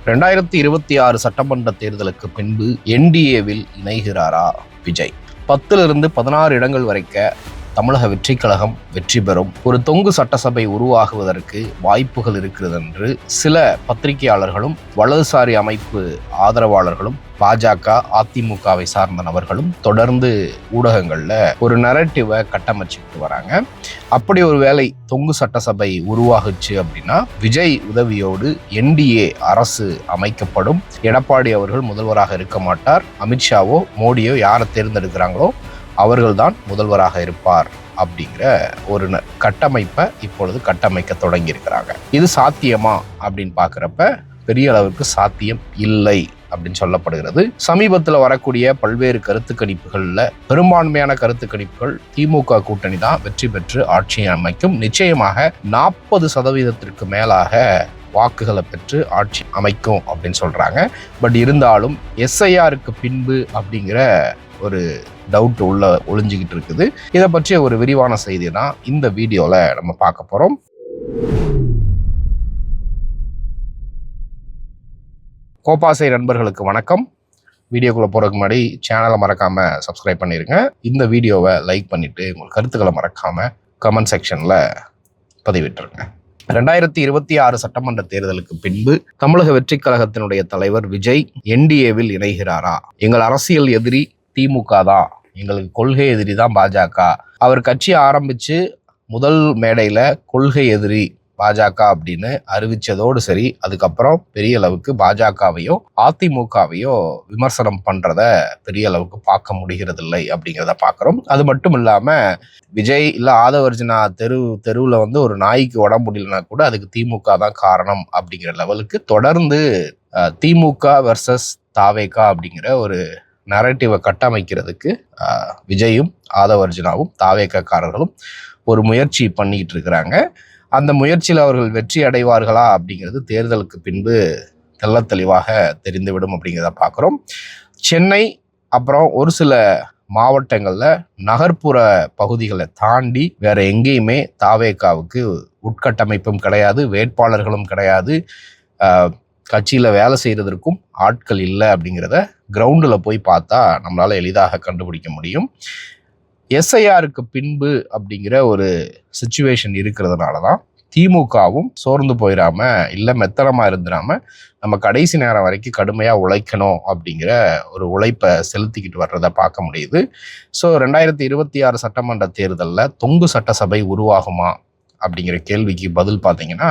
2026 சட்டமன்ற தேர்தலுக்கு பின்பு என்டிஏவில் இணைகிறாரா விஜய்? 10 to 16 இடங்கள் வரைக்க தமிழக வெற்றிக் கழகம் வெற்றி பெறும் ஒரு தொங்கு சட்டசபை உருவாகுவதற்கு வாய்ப்புகள் இருக்கிறது என்று சில பத்திரிகையாளர்களும் வலதுசாரி அமைப்பு ஆதரவாளர்களும் பாஜக அதிமுகவை சார்ந்த நபர்களும் தொடர்ந்து ஊடகங்கள்ல ஒரு நரேட்டிவை கட்டமைச்சுக்கிட்டு வராங்க. அப்படி ஒரு வேளை தொங்கு சட்டசபை உருவாகுச்சு அப்படின்னா விஜய் உதவியோடு என்டிஏ அரசு அமைக்கப்படும். எடப்பாடி அவர்கள் முதல்வராக இருக்க மாட்டார். அமித்ஷாவோ மோடியோ யாரை தேர்ந்தெடுக்கிறாங்களோ அவர்கள்தான் முதல்வராக இருப்பார் அப்படிங்கிற ஒரு கட்டமைப்பை இப்பொழுது கட்டமைக்க தொடங்கி இருக்கிறாங்க. இது சாத்தியமா அப்படின்னு பாக்குறப்ப பெரிய அளவுக்கு சாத்தியம் இல்லை அப்படின்னு சொல்லப்படுகிறது. சமீபத்தில் வரக்கூடிய பல்வேறு கருத்து கணிப்புகள்ல பெரும்பான்மையான கருத்து கணிப்புகள் திமுக கூட்டணி தான் வெற்றி பெற்று ஆட்சியை அமைக்கும். நிச்சயமாக 40% மேலாக வாக்குகளை பெற்று ஆட்சி அமைக்கும் அப்படின்னு சொல்றாங்க. பட் இருந்தாலும் எஸ்ஐஆருக்கு பின்பு அப்படிங்கிற ஒரு டவுட் உள்ள ஒளிஞ்சுக்கிட்டு இருக்குது. இதை பற்றிய ஒரு விரிவான செய்தி தான் இந்த வீடியோல நம்ம பார்க்க போறோம். கோபாசை நண்பர்களுக்கு வணக்கம். வீடியோக்குள்ள போறதுக்கு முன்னாடி சேனலை மறக்காம சப்ஸ்கிரைப் பண்ணிருங்க. இந்த வீடியோவை லைக் பண்ணிட்டு உங்கள் கருத்துக்களை மறக்காம கமெண்ட் செக்ஷன்ல பதிவிட்டுருங்க. 2026 சட்டமன்ற தேர்தலுக்கு பின்பு தமிழக வெற்றிக் கழகத்தினுடைய தலைவர் விஜய் என்டிஏவில் இணைகிறாரா? எங்கள் அரசியல் எதிரி திமுக தான், எங்களுக்கு கொள்கை எதிரி தான் பாஜக. அவர் கட்சி ஆரம்பிச்சு முதல் மேடையில கொள்கை எதிரி பாஜக அப்படின்னு அறிவிச்சதோடு சரி, அதுக்கப்புறம் பெரிய அளவுக்கு பாஜகவையோ அதிமுகவையோ விமர்சனம் பண்றத பெரிய அளவுக்கு பார்க்க முடிகிறது இல்லை அப்படிங்கிறத பார்க்குறோம். அது மட்டும் இல்லாம விஜய் இல்ல ஆதவர்ஜுனா தெருவில் வந்து ஒரு நாய்க்கு உடம்பு முடியலனா கூட அதுக்கு திமுக தான் காரணம் அப்படிங்கிற லெவலுக்கு தொடர்ந்து திமுக வெர்சஸ் தாவேகா அப்படிங்கிற ஒரு நரேட்டிவை கட்டமைக்கிறதுக்கு விஜயும் ஆதவர்ஜுனாவும் தாவேகாரர்களும் ஒரு முயற்சி பண்ணிக்கிட்டு இருக்கிறாங்க. அந்த முயற்சியில் அவர்கள் வெற்றி அடைவார்களா அப்படிங்கிறது தேர்தலுக்கு பின்பு தெள்ள தெளிவாக தெரிந்துவிடும் அப்படிங்கிறத பார்க்குறோம். சென்னை அப்புறம் ஒரு சில மாவட்டங்களில் நகர்ப்புற பகுதிகளை தாண்டி வேற எங்கேயுமே தாவேகாவுக்கு உட்கட்டமைப்பும் கிடையாது, வேட்பாளர்களும் கிடையாது, கட்சியில் வேலை செய்கிறதற்கும் ஆட்கள் இல்லை அப்படிங்கிறத கிரவுண்டில் போய் பார்த்தா நம்மளால் எளிதாக கண்டுபிடிக்க முடியும். எஸ்ஐஆருக்கு பின்பு அப்படிங்கிற ஒரு சிச்சுவேஷன் இருக்கிறதுனால தான் திமுகவும் சோர்ந்து போயிடாம இல்லை மெத்தனமாக இருந்துடாம நம்ம கடைசி நேரம் வரைக்கும் கடுமையாக உழைக்கணும் அப்படிங்கிற ஒரு உழைப்பை செலுத்திக்கிட்டு வர்றதை பார்க்க முடியுது. ஸோ 2026 சட்டமன்ற தேர்தலில் தொங்கு சட்டசபை உருவாகுமா அப்படிங்கிற கேள்விக்கு பதில் பார்த்தீங்கன்னா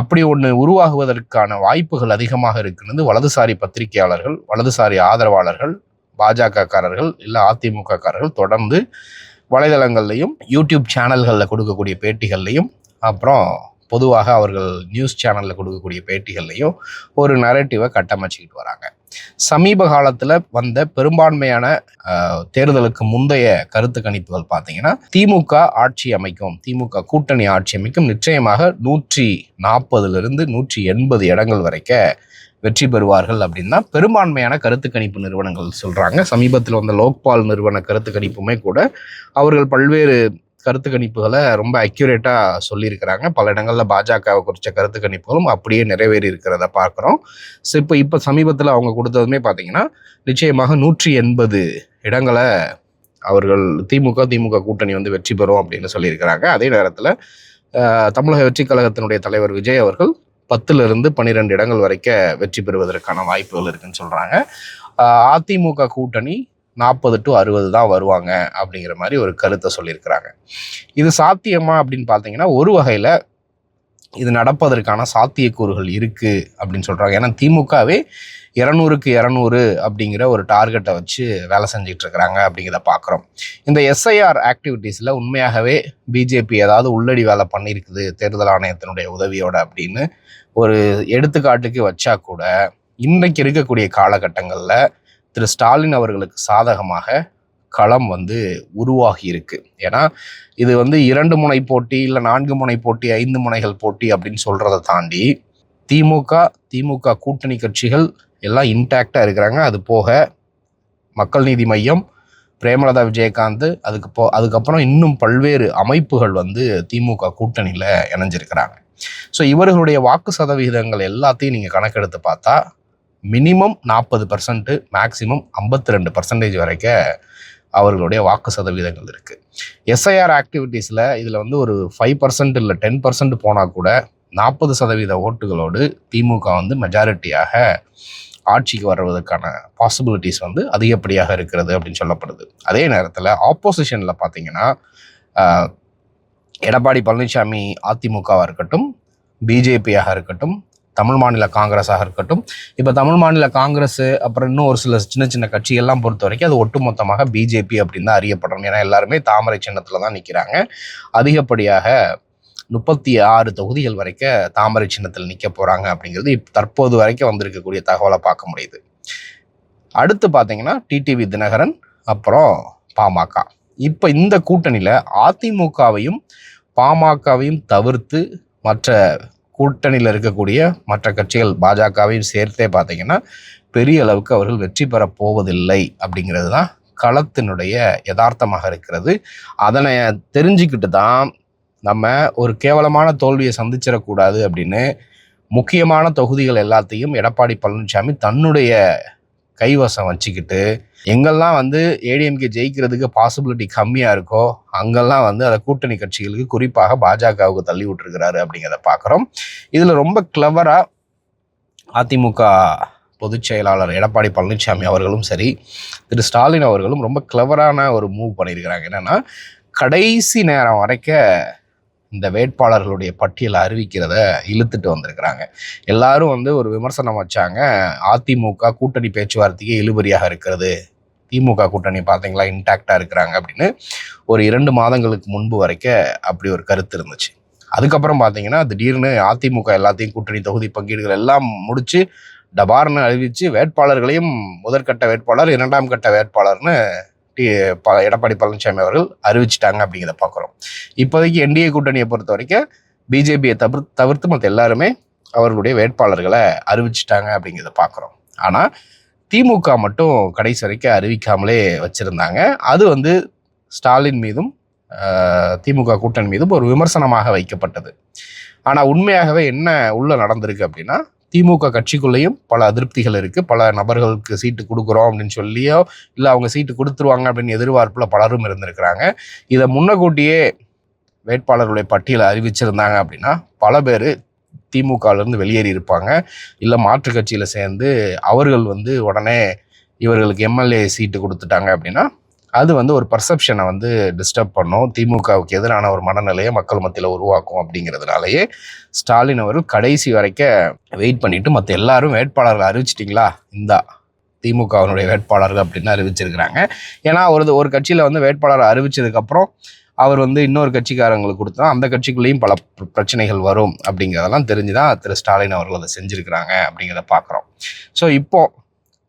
அப்படி ஒன்று உருவாகுவதற்கான வாய்ப்புகள் அதிகமாக இருக்குன்னு வலதுசாரி பத்திரிகையாளர்கள், வலதுசாரி ஆதரவாளர்கள், பாஜகக்காரர்கள் இல்லை அதிமுகக்காரர்கள் தொடர்ந்து வலைதளங்கள்லையும் யூடியூப் சேனல்களில் கொடுக்கக்கூடிய பேட்டிகள்லையும் அப்புறம் பொதுவாக அவர்கள் நியூஸ் சேனலில் கொடுக்கக்கூடிய பேட்டிகள்லையும் ஒரு நரேட்டிவை கட்டமைச்சிக்கிட்டு வராங்க. சமீப காலத்தில் வந்த பெரும்பான்மையான தேர்தலுக்கு முந்தைய கருத்து கணிப்புகள் பார்த்தீங்கன்னா திமுக ஆட்சி அமைக்கும், திமுக கூட்டணி ஆட்சி அமைக்கும், நிச்சயமாக 140 to 180 இடங்கள் வரைக்கும் வெற்றி பெறுவார்கள் அப்படின்னா பெரும்பான்மையான கருத்து கணிப்பு நிறுவனங்கள் சொல்றாங்க. சமீபத்தில் வந்த லோக்பால் நிறுவன கருத்து கணிப்புமே கூட அவர்கள் பல்வேறு கருத்து கணிப்புகளை ரொம்ப அக்யூரேட்டாக சொல்லியிருக்கிறாங்க. பல இடங்களில் பாஜகவை குறித்த கருத்து கணிப்புகளும் அப்படியே நிறைவேறி இருக்கிறத பார்க்குறோம். ஸோ இப்போ சமீபத்தில் அவங்க கொடுத்ததுமே பார்த்தீங்கன்னா நிச்சயமாக 180 இடங்களை அவர்கள் திமுக கூட்டணி வந்து வெற்றி பெறும் அப்படின்னு சொல்லியிருக்கிறாங்க. அதே நேரத்தில் தமிழக வெற்றிக் கழகத்தினுடைய தலைவர் விஜய் அவர்கள் 10 to 12 இடங்கள் வரைக்கும் வெற்றி பெறுவதற்கான வாய்ப்புகள் இருக்குன்னு சொல்கிறாங்க. அதிமுக கூட்டணி 40 to 60 தான் வருவாங்க அப்படிங்கிற மாதிரி ஒரு கருத்தை சொல்லியிருக்கிறாங்க. இது சாத்தியமா அப்படின்னு பார்த்தீங்கன்னா ஒரு வகையில் இது நடப்பதற்கான சாத்தியக்கூறுகள் இருக்குது அப்படின்னு சொல்கிறாங்க. ஏன்னா திமுகவே 200க்கு 200 அப்படிங்கிற ஒரு டார்கெட்டை வச்சு வேலை செஞ்சுட்டு இருக்கிறாங்க அப்படிங்கிறத பார்க்குறோம். இந்த எஸ்ஐஆர் ஆக்டிவிட்டீஸில் உண்மையாகவே பிஜேபி ஏதாவது உள்ளடி வேலை பண்ணியிருக்குது தேர்தல் ஆணையத்தினுடைய உதவியோட அப்படின்னு ஒரு எடுத்துக்காட்டுக்கு வச்சா கூட இன்றைக்கு இருக்கக்கூடிய காலகட்டங்களில் திரு ஸ்டாலின் அவர்களுக்கு சாதகமாக களம் வந்து உருவாகி இருக்கு. ஏன்னா இது வந்து 2 முனை போட்டி இல்லை 4 முனை போட்டி 5 முனைகள் போட்டி அப்படின்னு சொல்றதை தாண்டி திமுக கூட்டணி கட்சிகள் எல்லாம் இன்டாக்டா இருக்கிறாங்க. அது போக மக்கள் நீதி மையம், பிரேமலதா விஜயகாந்த், அதுக்கப்புறம் இன்னும் பல்வேறு அமைப்புகள் வந்து திமுக கூட்டணியில் இணைஞ்சிருக்கிறாங்க. ஸோ இவர்களுடைய வாக்கு சதவிகிதங்கள் எல்லாத்தையும் நீங்கள் கணக்கெடுத்து பார்த்தா மினிமம் 40%, மேக்சிமம் 52% வரைக்கும் அவர்களுடைய வாக்கு சதவீதங்கள் இருக்குது. எஸ்ஐஆர் ஆக்டிவிட்டீஸில் இதில் வந்து ஒரு 5% இல்லை 10% போனால் கூட 40% ஓட்டுகளோடு திமுக வந்து மெஜாரிட்டியாக ஆட்சிக்கு வருவதற்கான பாசிபிலிட்டிஸ் வந்து அதிகப்படியாக இருக்கிறது அப்படின்னு சொல்லப்படுது. அதே நேரத்தில் ஆப்போசிஷனில் பார்த்தீங்கன்னா எடப்பாடி பழனிசாமி அதிமுகவாக இருக்கட்டும், பிஜேபியாக இருக்கட்டும், தமிழ் மாநில காங்கிரஸாக இருக்கட்டும், இப்போ தமிழ் மாநில காங்கிரஸ் அப்புறம் இன்னும் ஒரு சில சின்ன சின்ன கட்சிகள்லாம் பொறுத்த வரைக்கும் அது ஒட்டுமொத்தமாக பிஜேபி அப்படின்னு தான் அறியப்படணும். ஏன்னா எல்லாருமே தாமரை சின்னத்தில் தான் நிற்கிறாங்க. அதிகப்படியாக 36 தொகுதிகள் வரைக்கும் தாமரை சின்னத்தில் நிற்க போகிறாங்க அப்படிங்கிறது தற்போது வரைக்கும் வந்திருக்கக்கூடிய தகவலை பார்க்க முடியுது. அடுத்து பார்த்தீங்கன்னா டிடிவி தினகரன் அப்புறம் பாமக. இப்போ இந்த கூட்டணியில் அதிமுகவையும் பாமகவையும் தவிர்த்து மற்ற கூட்டணியில் இருக்கக்கூடிய மற்ற கட்சிகள் பாஜகவையும் சேர்த்தே பார்த்தீங்கன்னா பெரிய அளவுக்கு அவர்கள் வெற்றி பெற போவதில்லை அப்படிங்கிறது தான் களத்தினுடைய யதார்த்தமாக இருக்கிறது. அதனை தெரிஞ்சுக்கிட்டு தான் நம்ம ஒரு கேவலமான தோல்வியை சந்திச்சிடக்கூடாது அப்படின்னு முக்கியமான தொகுதிகள் எல்லாத்தையும் எடப்பாடி பழனிசாமி தன்னுடைய கைவசம் வச்சுக்கிட்டு எங்கெல்லாம் வந்து ஏடிஎம்கே ஜெயிக்கிறதுக்கு பாசிபிலிட்டி கம்மியாக இருக்கோ அங்கெல்லாம் வந்து அதை கூட்டணி கட்சிகளுக்கு குறிப்பாக பாஜகவுக்கு தள்ளி விட்டுருக்கிறாரு அப்படிங்கிறத பார்க்குறோம். இதில் ரொம்ப கிளவராக அதிமுக பொதுச் செயலாளர் எடப்பாடி பழனிசாமி அவர்களும் சரி, திரு ஸ்டாலின் அவர்களும் ரொம்ப கிளவரான ஒரு மூவ் பண்ணியிருக்கிறாங்க. என்னென்னா கடைசி நேரம் வரைக்கும் இந்த வேட்பாளர்களுடைய பட்டியலை அறிவிக்கிறத இழுத்துட்டு வந்திருக்கிறாங்க. எல்லாரும் வந்து ஒரு விமர்சனம் வச்சாங்க, அதிமுக கூட்டணி பேச்சுவார்த்தைக்கு இழுபறியாக இருக்கிறது, திமுக கூட்டணி பார்த்தீங்களா இன்டாக்டாக இருக்கிறாங்க அப்படின்னு ஒரு 2 மாதங்களுக்கு முன்பு வரைக்கும் அப்படி ஒரு கருத்து இருந்துச்சு. அதுக்கப்புறம் பார்த்தீங்கன்னா திடீர்னு அதிமுக எல்லாத்தையும் கூட்டணி தொகுதி பங்கீடுகள் எல்லாம் முடித்து டபார்னு அறிவித்து வேட்பாளர்களையும் முதற்கட்ட வேட்பாளர் 2ஆம் கட்ட வேட்பாளர்னு எடப்பாடி பழனிசாமி அவர்கள் அறிவிச்சிட்டாங்க அப்படிங்கிறத பார்க்குறோம். இப்போதைக்கு என்டிஏ கூட்டணியை பொறுத்த வரைக்கும் பிஜேபியை தவிர்த்து மற்ற எல்லாருமே அவர்களுடைய வேட்பாளர்களை அறிவிச்சிட்டாங்க அப்படிங்கிறத பார்க்குறோம். ஆனால் திமுக மட்டும் கடைசி வரைக்கும் அறிவிக்காமலே வச்சுருந்தாங்க. அது வந்து ஸ்டாலின் மீதும் திமுக கூட்டணி மீதும் ஒரு விமர்சனமாக வைக்கப்பட்டது. ஆனால் உண்மையாகவே என்ன உள்ள நடந்திருக்கு அப்படின்னா திமுக கட்சிக்குள்ளேயும் பல அதிருப்திகள் இருக்குது. பல நபர்களுக்கு சீட்டு கொடுக்குறோம் அப்படின்னு சொல்லியோ இல்லை அவங்க சீட்டு கொடுத்துருவாங்க அப்படின்னு எதிர்பார்ப்பில் பலரும் இருந்திருக்கிறாங்க. இதை முன்னக்கூட்டியே வேட்பாளர்களுடைய பட்டியலை அறிவிச்சிருந்தாங்க அப்படின்னா பல பேர் திமுகலேருந்து வெளியேறி இருப்பாங்க. இல்லை மாற்று கட்சியில் சேர்ந்து அவர்கள் வந்து உடனே இவர்களுக்கு எம்எல்ஏ சீட்டு கொடுத்துட்டாங்க அப்படின்னா அது வந்து ஒரு பர்செப்ஷனை வந்து டிஸ்டர்ப் பண்ணும், திமுகவுக்கு எதிரான ஒரு மனநிலையை மக்கள் மத்தியில் உருவாக்கும். அப்படிங்கிறதுனாலேயே ஸ்டாலின் அவர்கள் கடைசி வரைக்கும் வெயிட் பண்ணிட்டு மற்ற எல்லாரும் வேட்பாளர்கள் அறிவிச்சிட்டிங்களா, இந்த திமுகவினுடைய வேட்பாளர்கள் அப்படின்னு அறிவிச்சிருக்கிறாங்க. ஏன்னா ஒரு கட்சியில் வந்து வேட்பாளர் அறிவிச்சதுக்கப்புறம் அவர் வந்து இன்னொரு கட்சிக்காரங்களுக்கு கொடுத்தா அந்த கட்சிக்குள்ளேயும் பல பிரச்சனைகள் வரும் அப்படிங்கிறதெல்லாம் தெரிஞ்சுதான் திரு ஸ்டாலின் அவர்கள் அதை செஞ்சுருக்கிறாங்க அப்படிங்கிறத பார்க்குறோம். ஸோ இப்போது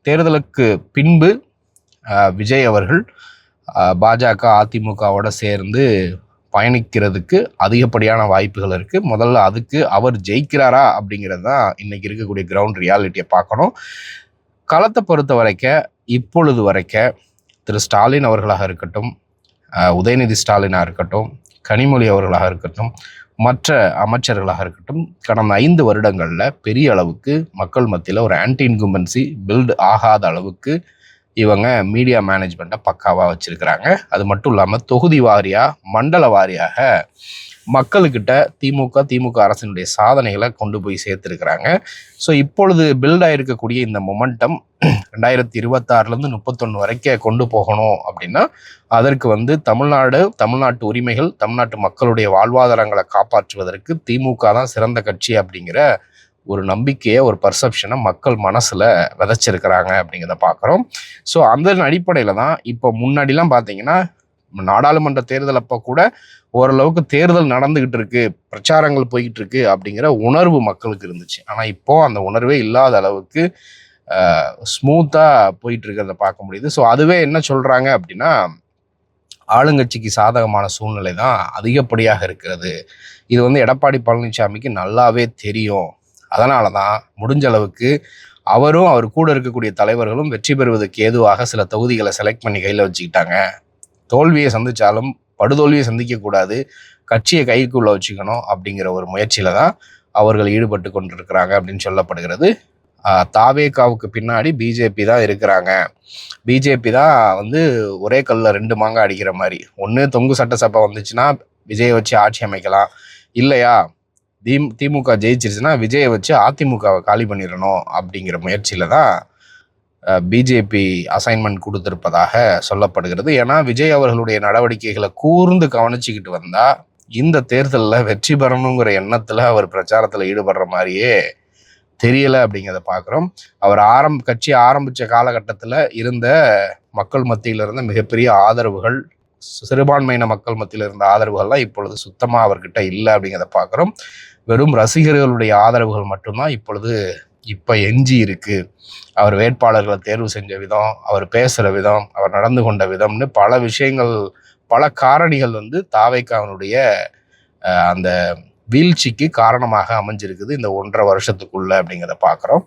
தேர்தலுக்கு பின்பு விஜய் அவர்கள் பாஜக அதிமுகவோட சேர்ந்து பயணிக்கிறதுக்கு அதிகப்படியான வாய்ப்புகள் இருக்குது. முதல்ல அதுக்கு அவர் ஜெயிக்கிறாரா அப்படிங்கிறது தான் இன்றைக்கி இருக்கக்கூடிய கிரவுண்ட் ரியாலிட்டியை பார்க்கணும். களத்தை பொறுத்த வரைக்கும் இப்பொழுது வரைக்கும் திரு ஸ்டாலின் அவர்களாக இருக்கட்டும், உதயநிதி ஸ்டாலினாக இருக்கட்டும், கனிமொழி அவர்களாக இருக்கட்டும், மற்ற அமைச்சர்களாக இருக்கட்டும், கடந்த 5 வருடங்களில் பெரிய அளவுக்கு மக்கள் மத்தியில் ஒரு ஆன்டி இன்கும்பன்சி பில்டு ஆகாத அளவுக்கு இவங்க மீடியா மேனேஜ்மெண்ட்டை பக்காவாக வச்சுருக்கிறாங்க. அது மட்டும் இல்லாமல் தொகுதி வாரியாக மண்டல வாரியாக மக்களுக்கிட்ட திமுக அரசினுடைய சாதனைகளை கொண்டு போய் சேர்த்துருக்கிறாங்க. ஸோ இப்பொழுது பில்ட் ஆகிருக்கக்கூடிய இந்த மொமெண்டம் 2026 31 வரைக்கும் கொண்டு போகணும் அப்படின்னா அதற்கு வந்து தமிழ்நாட்டு உரிமைகள், தமிழ்நாட்டு மக்களுடைய வாழ்வாதாரங்களை காப்பாற்றுவதற்கு திமுக தான் சிறந்த கட்சி அப்படிங்கிற ஒரு நம்பிக்கையை, ஒரு பர்செப்ஷனை மக்கள் மனசில் விதைச்சிருக்கிறாங்க அப்படிங்கிறத பார்க்குறோம். ஸோ அந்த அடிப்படையில் தான் இப்போ முன்னாடிலாம் பார்த்தீங்கன்னா நாடாளுமன்ற தேர்தல் அப்போ கூட ஓரளவுக்கு தேர்தல் நடந்துக்கிட்டு இருக்கு, பிரச்சாரங்கள் போய்கிட்டு இருக்கு அப்படிங்கிற உணர்வு மக்களுக்கு இருந்துச்சு. ஆனால் இப்போ அந்த உணர்வே இல்லாத அளவுக்கு ஸ்மூத்தாக போயிட்டு இருக்கிறத பார்க்க முடியுது. ஸோ அதுவே என்ன சொல்கிறாங்க அப்படின்னா ஆளுங்கட்சிக்கு சாதகமான சூழ்நிலை தான் அதிகப்படியாக இருக்கிறது. இது வந்து எடப்பாடி பழனிசாமிக்கு நல்லாவே தெரியும். அதனால தான் முடிஞ்ச அளவுக்கு அவரும் அவர் கூட இருக்கக்கூடிய தலைவர்களும் வெற்றி பெறுவதற்கு ஏதுவாக சில தொகுதிகளை செலக்ட் பண்ணி கையில் வச்சுக்கிட்டாங்க. தோல்வியை சந்தித்தாலும் படுதோல்வியை சந்திக்கக்கூடாது, கட்சியை கைக்குள்ளே வச்சுக்கணும் அப்படிங்கிற ஒரு முயற்சியில் தான் அவர்கள் ஈடுபட்டு கொண்டிருக்கிறாங்க அப்படின்னு சொல்லப்படுகிறது. தாவேகாவுக்கு பின்னாடி பிஜேபி தான் இருக்கிறாங்க. பிஜேபி தான் வந்து ஒரே கல்ல 2 மாங்காய் அடிக்கிற மாதிரி. ஒன்று தொங்கு சட்டசபை வந்துச்சுன்னா விஜயை வச்சு ஆட்சி அமைக்கலாம், இல்லையா திமுக ஜெயிச்சிருச்சுன்னா விஜயை வச்சு அதிமுகவை காலி பண்ணிடணும் அப்படிங்கிற முயற்சியில் தான் பிஜேபி அசைன்மெண்ட் கொடுத்திருப்பதாக சொல்லப்படுகிறது. ஏன்னா விஜய் அவர்களுடைய நடவடிக்கைகளை கூர்ந்து கவனிச்சுக்கிட்டு வந்தா இந்த தேர்தலில் வெற்றி பெறணுங்கிற எண்ணத்தில் அவர் பிரச்சாரத்தில் ஈடுபடுற மாதிரியே தெரியலை அப்படிங்கிறத பார்க்குறோம். அவர் கட்சி ஆரம்பித்த காலகட்டத்தில் இருந்த மக்கள் மத்தியில் இருந்த மிகப்பெரிய ஆதரவுகள், சிறுபான்மையின மக்கள் மத்தியில் இருந்த ஆதரவுகள்லாம் இப்பொழுது சுத்தமாக அவர்கிட்ட இல்லை அப்படிங்கிறத பார்க்குறோம். வெறும் ரசிகர்களுடைய ஆதரவுகள் மட்டும்தான் இப்போ எஞ்சி இருக்கு. அவர் வேட்பாளர்களை தேர்வு செஞ்ச விதம், அவர் பேசுகிற விதம், அவர் நடந்து கொண்ட விதம்னு பல விஷயங்கள், பல காரணிகள் வந்து தாவேகாவினுடைய அந்த வீழ்ச்சிக்கு காரணமாக அமைஞ்சிருக்குது இந்த 1.5 வருஷத்துக்குள்ள அப்படிங்கிறத பார்க்குறோம்.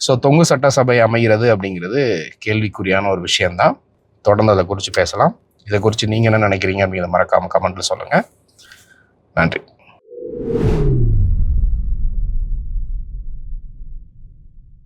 ஸோ தொங்கு சட்டசபை அமைகிறது அப்படிங்கிறது கேள்விக்குறியான ஒரு விஷயம்தான். தொடர்ந்து அதை குறித்து பேசலாம். இதை குறித்து நீங்கள் என்ன நினைக்கிறீங்க அப்படிங்கிறத மறக்காமல் கமெண்ட்டில் சொல்லுங்கள். நன்றி.